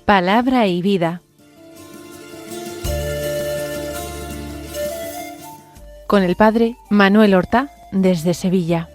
Palabra y vida. Con el padre Manuel Horta, desde Sevilla.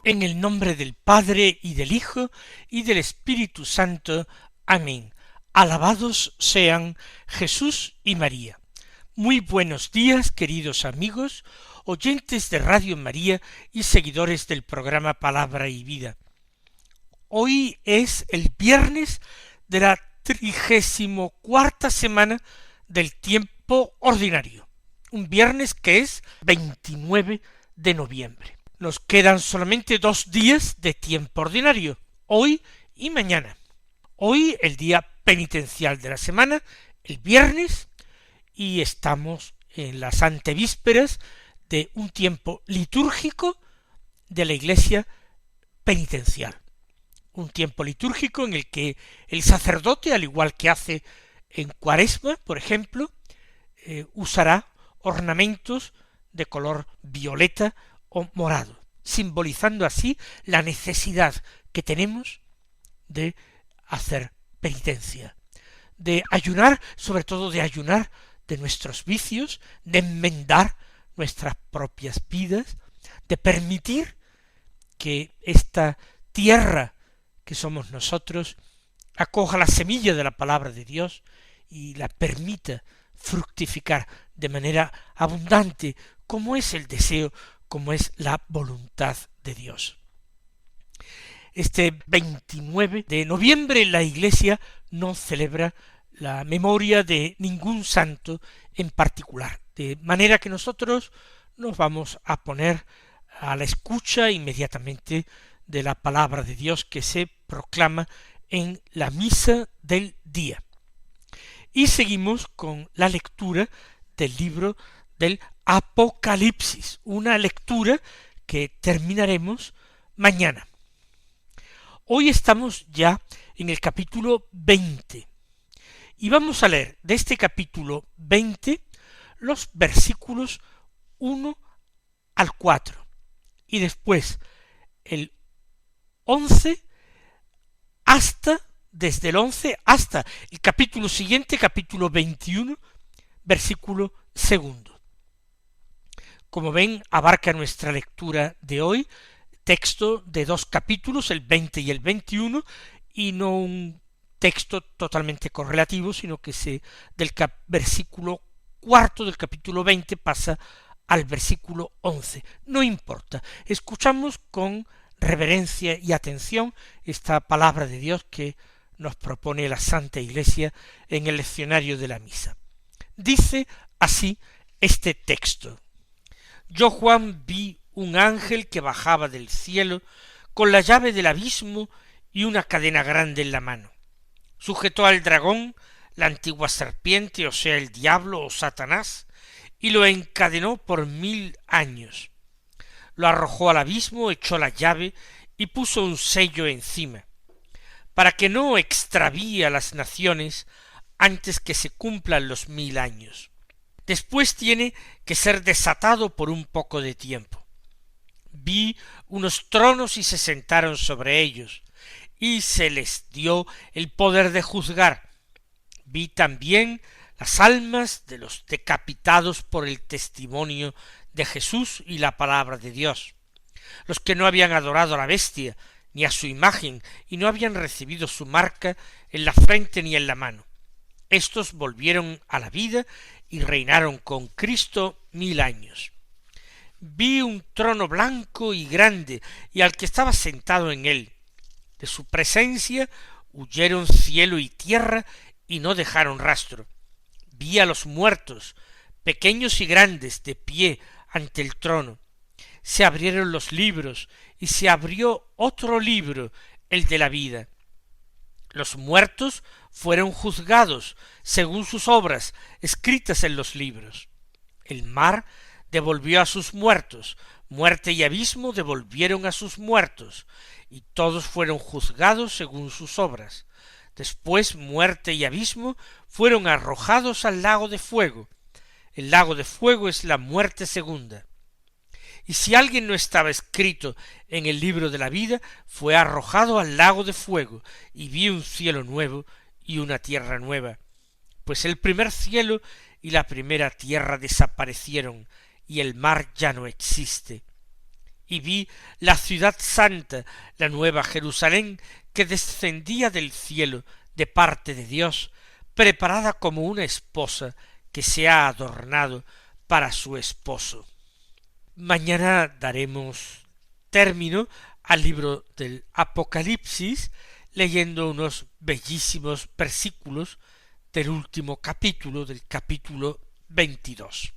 En el nombre del Padre, y del Hijo, y del Espíritu Santo. Amén. Alabados sean Jesús y María. Muy buenos días, queridos amigos, oyentes de Radio María y seguidores del programa Palabra y Vida. Hoy es el viernes de la 34ª semana del tiempo ordinario. Un viernes que es 29 de noviembre. Nos quedan solamente 2 días de tiempo ordinario, hoy y mañana. Hoy el día penitencial de la semana, el viernes, y estamos en las antevísperas de un tiempo litúrgico de la Iglesia penitencial. Un tiempo litúrgico en el que el sacerdote, al igual que hace en Cuaresma, por ejemplo, usará ornamentos de color violeta o morado, simbolizando así la necesidad que tenemos de hacer penitencia, de ayunar, sobre todo de ayunar de nuestros vicios, de enmendar nuestras propias vidas, de permitir que esta tierra que somos nosotros acoja la semilla de la palabra de Dios y la permita fructificar de manera abundante, como es el deseo, como es la voluntad de Dios. Este 29 de noviembre la Iglesia no celebra la memoria de ningún santo en particular, de manera que nosotros nos vamos a poner a la escucha inmediatamente de la palabra de Dios que se proclama en la misa del día. Y seguimos con la lectura del libro del Apocalipsis, una lectura que terminaremos mañana. Hoy estamos ya en el capítulo 20 y vamos a leer de este capítulo 20 los versículos 1 al 4 y después el 11 desde el 11 hasta el capítulo siguiente, capítulo 21, versículo 2. Como ven, abarca nuestra lectura de hoy texto de 2 capítulos, el 20 y el 21, y no un texto totalmente correlativo, sino que del versículo 4 del capítulo 20 pasa al versículo 11. No importa, escuchamos con reverencia y atención esta palabra de Dios que nos propone la Santa Iglesia en el leccionario de la misa. Dice así este texto: Yo, Juan, vi un ángel que bajaba del cielo con la llave del abismo y una cadena grande en la mano. Sujetó al dragón, la antigua serpiente, o sea, el diablo o Satanás, y lo encadenó por 1000 años. Lo arrojó al abismo, echó la llave y puso un sello encima, para que no extravíe a las naciones antes que se cumplan los 1000 años. Después tiene que ser desatado por un poco de tiempo. Vi unos tronos y se sentaron sobre ellos, y se les dio el poder de juzgar. Vi también las almas de los decapitados por el testimonio de Jesús y la palabra de Dios, los que no habían adorado a la bestia ni a su imagen y no habían recibido su marca en la frente ni en la mano. Estos volvieron a la vida y reinaron con Cristo 1000 años. Vi un trono blanco y grande, y al que estaba sentado en él. De su presencia huyeron cielo y tierra, y no dejaron rastro. Vi a los muertos, pequeños y grandes, de pie ante el trono. Se abrieron los libros, y se abrió otro libro, el de la vida. Los muertos fueron juzgados según sus obras escritas en los libros. El mar devolvió a sus muertos, muerte y abismo devolvieron a sus muertos, y todos fueron juzgados según sus obras. Después muerte y abismo fueron arrojados al lago de fuego. El lago de fuego es la muerte segunda. Y si alguien no estaba escrito en el libro de la vida, fue arrojado al lago de fuego, y vi un cielo nuevo y una tierra nueva, pues el primer cielo y la primera tierra desaparecieron, y el mar ya no existe. Y vi la ciudad santa, la nueva Jerusalén, que descendía del cielo de parte de Dios, preparada como una esposa que se ha adornado para su esposo. Mañana daremos término al libro del Apocalipsis, leyendo unos bellísimos versículos del último capítulo, del capítulo 22.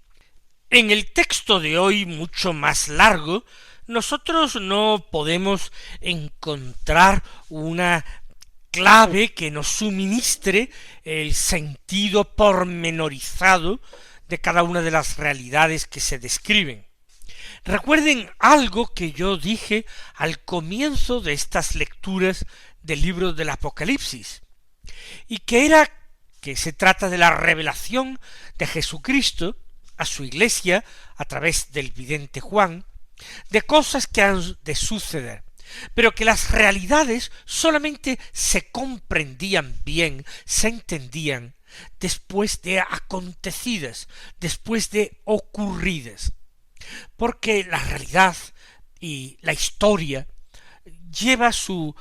En el texto de hoy, mucho más largo, nosotros no podemos encontrar una clave que nos suministre el sentido pormenorizado de cada una de las realidades que se describen. Recuerden algo que yo dije al comienzo de estas lecturas del libro del Apocalipsis, y que era que se trata de la revelación de Jesucristo a su iglesia a través del vidente Juan, de cosas que han de suceder, pero que las realidades solamente se comprendían bien, se entendían después de acontecidas, después de ocurridas, porque la realidad y la historia lleva su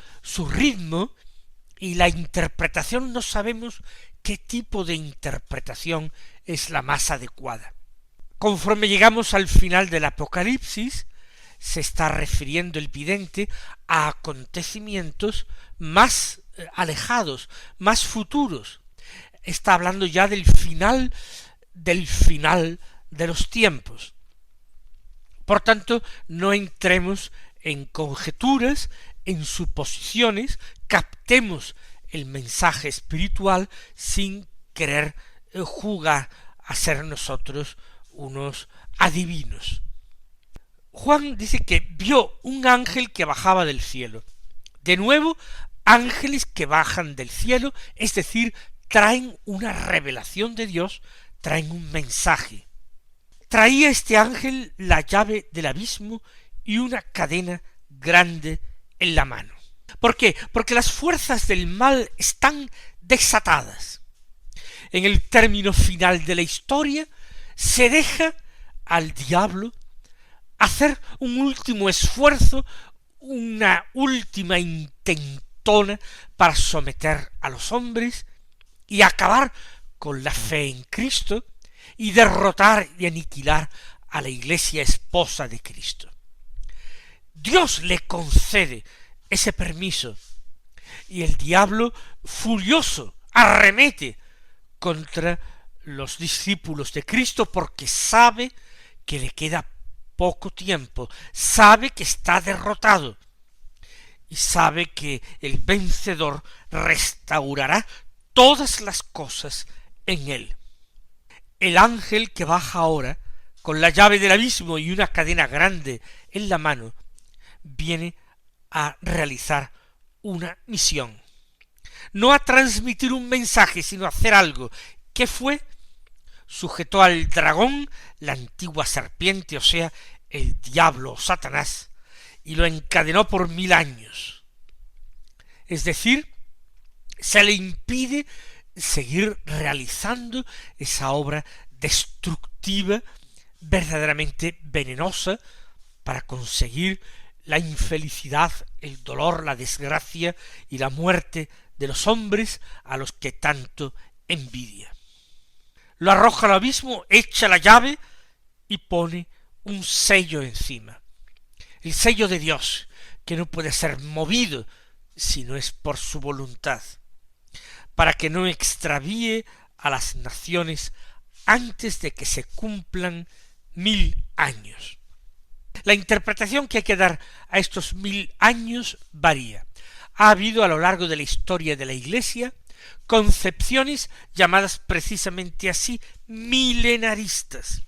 ritmo, y la interpretación no sabemos qué tipo de interpretación es la más adecuada. Conforme llegamos al final del Apocalipsis, se está refiriendo el vidente a acontecimientos más alejados, más futuros. Está hablando ya del final de los tiempos. Por tanto, no entremos en conjeturas, en suposiciones, captemos el mensaje espiritual sin querer jugar a ser nosotros unos adivinos. Juan dice que vio un ángel que bajaba del cielo. De nuevo, ángeles que bajan del cielo, es decir, traen una revelación de Dios, traen un mensaje. Traía este ángel la llave del abismo y una cadena grande en la mano. ¿Por qué? Porque las fuerzas del mal están desatadas. En el término final de la historia, se deja al diablo hacer un último esfuerzo, una última intentona para someter a los hombres y acabar con la fe en Cristo y derrotar y aniquilar a la iglesia esposa de Cristo. Dios le concede ese permiso, y el diablo, furioso, arremete contra los discípulos de Cristo porque sabe que le queda poco tiempo, sabe que está derrotado y sabe que el vencedor restaurará todas las cosas en él. El ángel que baja ahora con la llave del abismo y una cadena grande en la mano viene a realizar una misión, no a transmitir un mensaje, sino a hacer algo. ¿Qué fue? Sujetó al dragón, la antigua serpiente, o sea, el diablo o Satanás, y lo encadenó por 1000 años. Es decir, se le impide seguir realizando esa obra destructiva, verdaderamente venenosa, para conseguir la infelicidad, el dolor, la desgracia y la muerte de los hombres a los que tanto envidia. Lo arroja al abismo, echa la llave y pone un sello encima. El sello de Dios, que no puede ser movido si no es por su voluntad, para que no extravíe a las naciones antes de que se cumplan 1000 años. La interpretación que hay que dar a estos 1000 años varía. ha habido a lo largo de la historia de la Iglesia concepciones llamadas precisamente así milenaristas,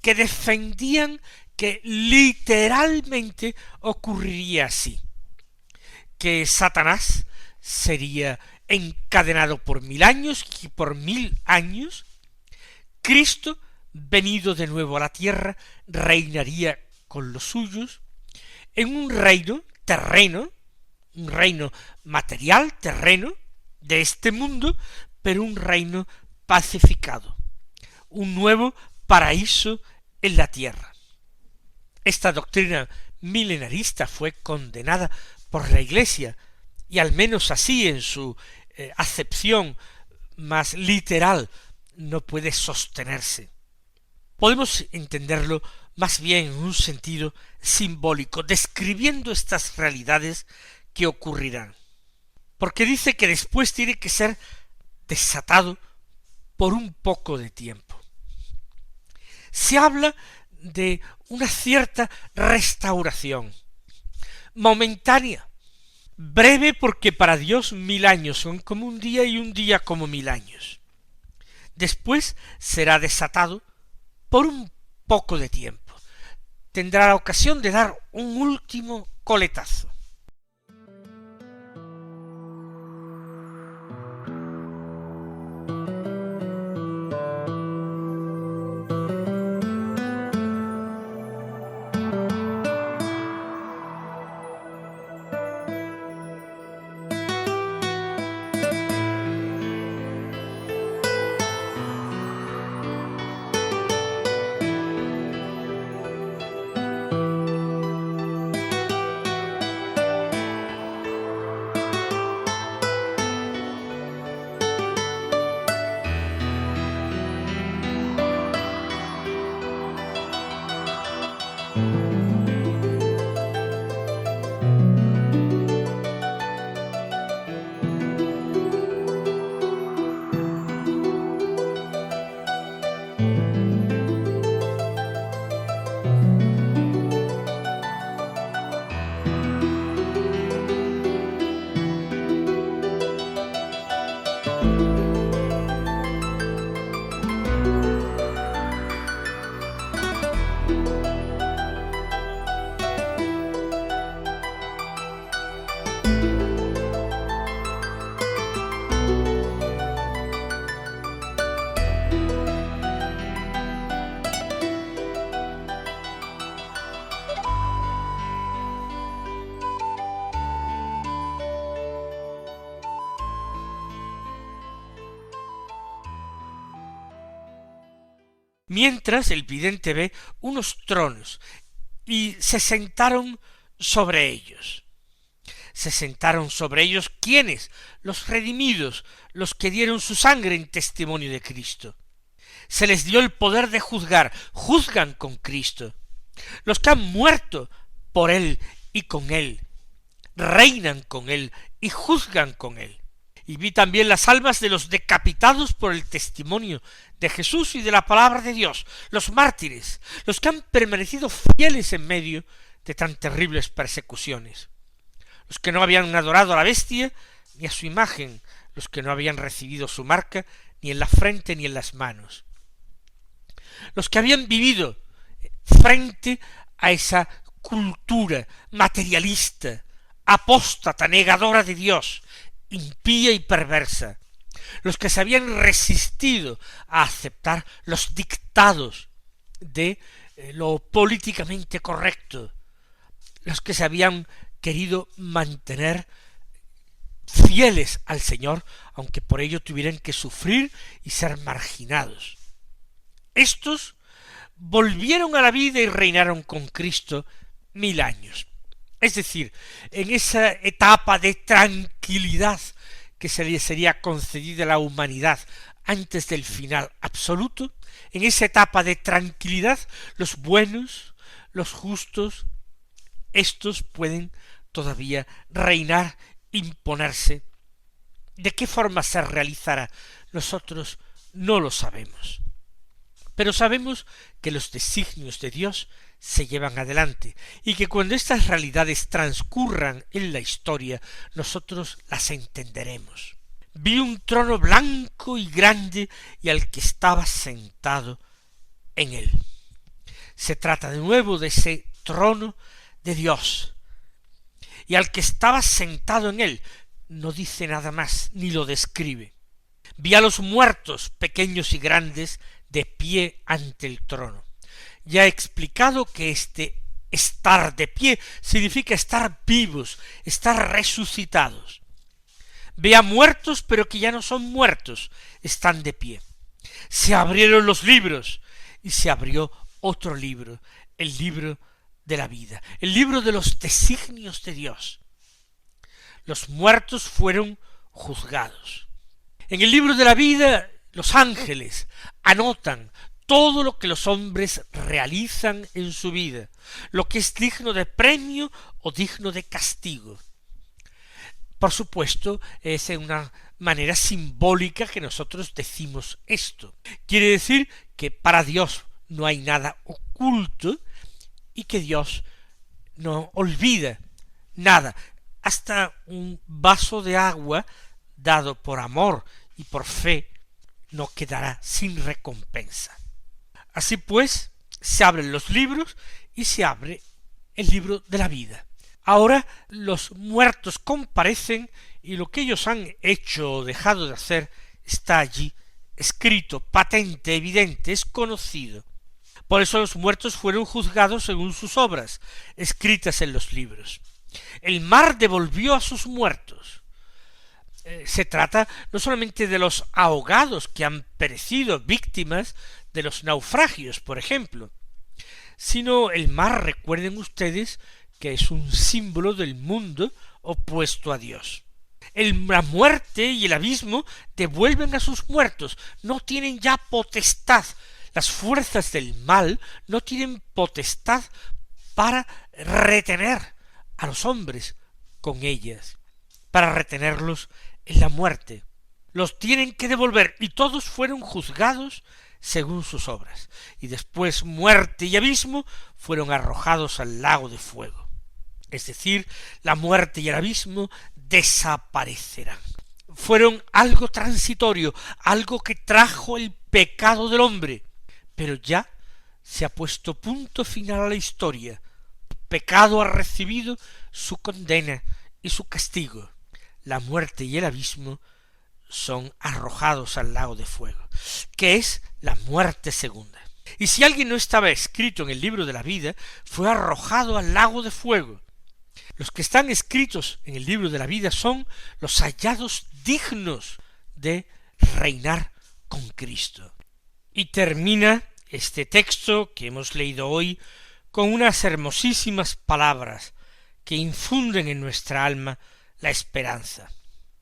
que defendían que literalmente ocurriría así, que Satanás sería encadenado por 1000 años y por 1000 años Cristo, venido de nuevo a la tierra, reinaría con los suyos en un reino terreno, un reino material, terreno, de este mundo, pero un reino pacificado, un nuevo paraíso en la tierra. Esta doctrina milenarista fue condenada por la Iglesia, y al menos así en su acepción más literal no puede sostenerse. Podemos entenderlo más bien en un sentido simbólico, describiendo estas realidades que ocurrirán. Porque dice que después tiene que ser desatado por un poco de tiempo. Se habla de una cierta restauración, momentánea, breve porque para Dios 1000 años son como un día y un día como 1000 años. Después será desatado por un poco de tiempo. Tendrá la ocasión de dar un último coletazo. Mientras el vidente ve unos tronos, y se sentaron sobre ellos. Se sentaron sobre ellos, ¿quiénes? Los redimidos, los que dieron su sangre en testimonio de Cristo. Se les dio el poder de juzgar, juzgan con Cristo. Los que han muerto por Él y con Él, reinan con Él y juzgan con Él. Y vi también las almas de los decapitados por el testimonio de Jesús y de la palabra de Dios, los mártires, los que han permanecido fieles en medio de tan terribles persecuciones, los que no habían adorado a la bestia ni a su imagen, los que no habían recibido su marca ni en la frente ni en las manos, los que habían vivido frente a esa cultura materialista, apóstata, negadora de Dios, impía y perversa, los que se habían resistido a aceptar los dictados de lo políticamente correcto, los que se habían querido mantener fieles al Señor, aunque por ello tuvieran que sufrir y ser marginados. Estos volvieron a la vida y reinaron con Cristo 1000 años. Es decir, en esa etapa de tranquilidad que se le sería concedida a la humanidad antes del final absoluto, en esa etapa de tranquilidad, los buenos, los justos, estos pueden todavía reinar, imponerse. ¿De qué forma se realizará? Nosotros no lo sabemos. Pero sabemos que los designios de Dios se llevan adelante, y que cuando estas realidades transcurran en la historia, nosotros las entenderemos. Vi un trono blanco y grande y al que estaba sentado en él. Se trata de nuevo de ese trono de Dios, y al que estaba sentado en él. No dice nada más, ni lo describe. Vi a los muertos, pequeños y grandes, de pie ante el trono. Ya he explicado que este estar de pie significa estar vivos, estar resucitados. Ve a muertos, pero que ya no son muertos, están de pie. Se abrieron los libros, y se abrió otro libro, el libro de la vida, el libro de los designios de Dios. Los muertos fueron juzgados. En el libro de la vida, los ángeles anotan todo lo que los hombres realizan en su vida, lo que es digno de premio o digno de castigo. Por supuesto, es en una manera simbólica que nosotros decimos esto. Quiere decir que para Dios no hay nada oculto y que Dios no olvida nada. Hasta un vaso de agua dado por amor y por fe no quedará sin recompensa. Así pues, se abren los libros y se abre el libro de la vida. Ahora los muertos comparecen y lo que ellos han hecho o dejado de hacer está allí, escrito, patente, evidente, es conocido. Por eso los muertos fueron juzgados según sus obras, escritas en los libros. El mar devolvió a sus muertos. Se trata no solamente de los ahogados que han perecido víctimas de los naufragios, por ejemplo, sino el mar, recuerden ustedes, que es un símbolo del mundo opuesto a Dios. La muerte y el abismo devuelven a sus muertos, no tienen ya potestad. Las fuerzas del mal no tienen potestad para retener a los hombres con ellas, para retenerlos en la muerte. Los tienen que devolver, y todos fueron juzgados según sus obras, y después muerte y abismo fueron arrojados al lago de fuego. Es decir, la muerte y el abismo desaparecerán. Fueron algo transitorio, algo que trajo el pecado del hombre, pero ya se ha puesto punto final a la historia. El pecado ha recibido su condena y su castigo. La muerte y el abismo son arrojados al lago de fuego, que es la muerte segunda. Y si alguien no estaba escrito en el libro de la vida, fue arrojado al lago de fuego. Los que están escritos en el libro de la vida son los hallados dignos de reinar con Cristo. Y termina este texto que hemos leído hoy con unas hermosísimas palabras que infunden en nuestra alma la esperanza.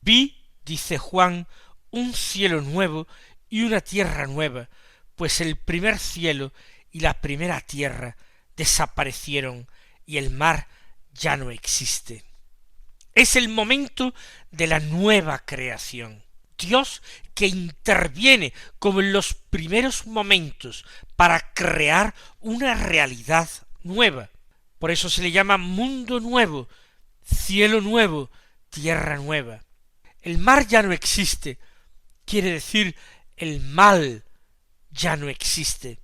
Vi, dice Juan, un cielo nuevo y una tierra nueva, pues el primer cielo y la primera tierra desaparecieron y el mar ya no existe. Es el momento de la nueva creación. Dios que interviene como en los primeros momentos para crear una realidad nueva. Por eso se le llama mundo nuevo, cielo nuevo, tierra nueva. El mar ya no existe, quiere decir el mal ya no existe.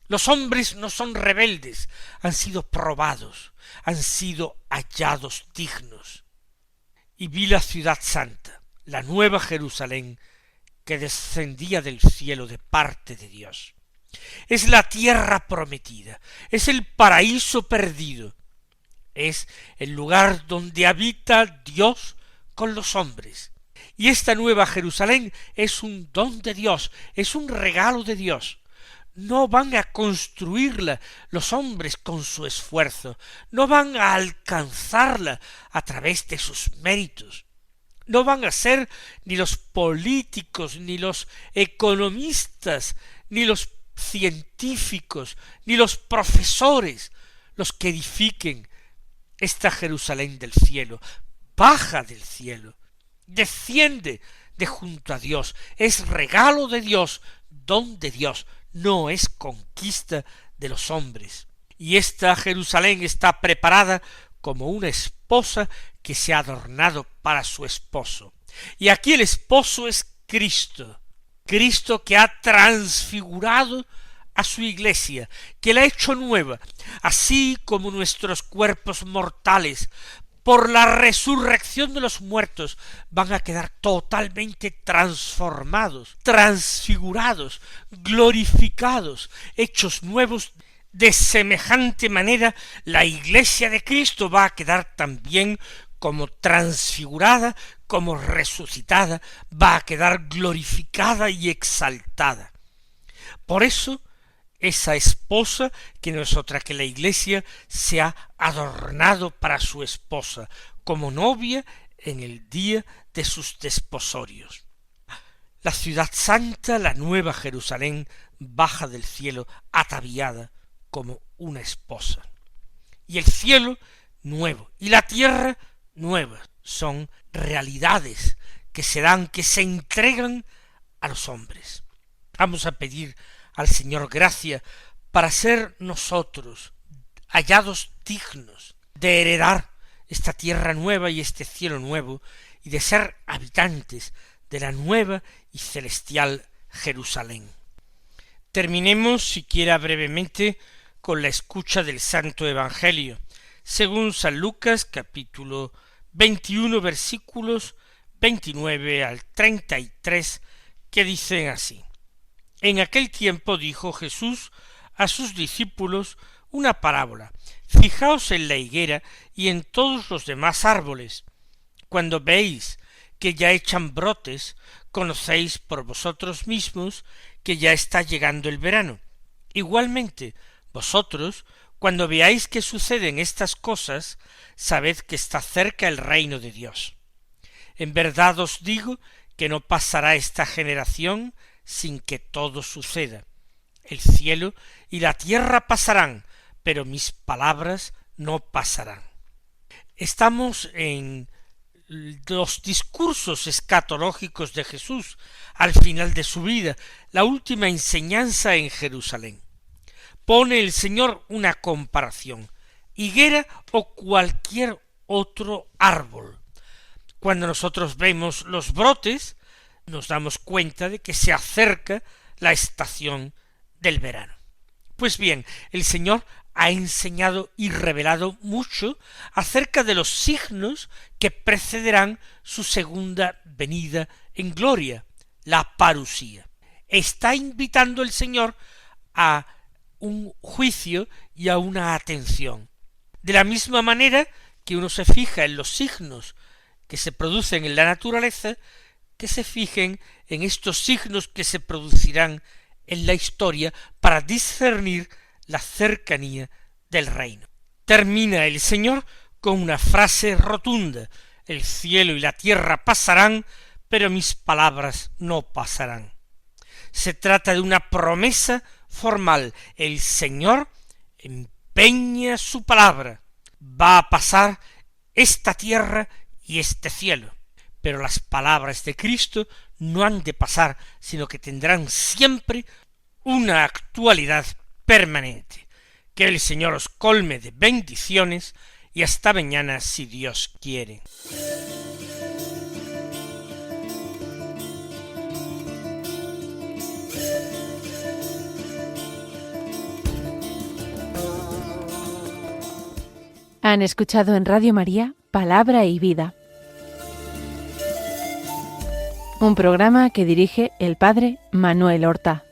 Los hombres no son rebeldes, han sido probados, han sido hallados dignos. Y vi la ciudad santa, la nueva Jerusalén, que descendía del cielo de parte de Dios. Es la tierra prometida, es el paraíso perdido, es el lugar donde habita Dios con los hombres. Y esta nueva Jerusalén es un don de Dios, es un regalo de Dios. No van a construirla los hombres con su esfuerzo, no van a alcanzarla a través de sus méritos. No van a ser ni los políticos, ni los economistas, ni los científicos, ni los profesores los que edifiquen esta Jerusalén del cielo. Baja del cielo, desciende de junto a Dios, es regalo de Dios, don de Dios, no es conquista de los hombres. y esta Jerusalén está preparada como una esposa que se ha adornado para su esposo. Y aquí el esposo es Cristo, Cristo que ha transfigurado a su iglesia, que la ha hecho nueva, así como nuestros cuerpos mortales, por la resurrección de los muertos, van a quedar totalmente transformados, transfigurados, glorificados, hechos nuevos. De semejante manera, la iglesia de Cristo va a quedar también como transfigurada, como resucitada, va a quedar glorificada y exaltada. Por eso, esa esposa, que no es otra que la iglesia, se ha adornado para su esposa, como novia en el día de sus desposorios. La ciudad santa, la nueva Jerusalén, baja del cielo ataviada como una esposa. Y el cielo nuevo y la tierra nueva son realidades que se dan, que se entregan a los hombres. Vamos a pedir al Señor gracia para ser nosotros hallados dignos de heredar esta tierra nueva y este cielo nuevo, y de ser habitantes de la nueva y celestial Jerusalén. Terminemos, siquiera brevemente, con la escucha del Santo Evangelio, según San Lucas, capítulo 21, versículos 29 al 33, que dicen así: En aquel tiempo dijo Jesús a sus discípulos una parábola: Fijaos en la higuera y en todos los demás árboles. Cuando veis que ya echan brotes, conocéis por vosotros mismos que ya está llegando el verano. Igualmente, vosotros, cuando veáis que suceden estas cosas, sabed que está cerca el reino de Dios. En verdad os digo que no pasará esta generación sin que todo suceda. El cielo y la tierra pasarán, pero mis palabras no pasarán. Estamos en los discursos escatológicos de Jesús al final de su vida, la última enseñanza en Jerusalén. Pone el Señor una comparación: higuera o cualquier otro árbol. Cuando nosotros vemos los brotes, nos damos cuenta de que se acerca la estación del verano. Pues bien, el Señor ha enseñado y revelado mucho acerca de los signos que precederán su segunda venida en gloria, la parusía. Está invitando el Señor a un juicio y a una atención. De la misma manera que uno se fija en los signos que se producen en la naturaleza, que se fijen en estos signos que se producirán en la historia para discernir la cercanía del reino. Termina el Señor con una frase rotunda: el cielo y la tierra pasarán, pero mis palabras no pasarán. Se trata de una promesa formal. El Señor empeña su palabra. Va a pasar esta tierra y este cielo, pero las palabras de Cristo no han de pasar, sino que tendrán siempre una actualidad permanente. Que el Señor os colme de bendiciones y hasta mañana si Dios quiere. Han escuchado en Radio María Palabra y Vida, un programa que dirige el Padre Manuel Horta.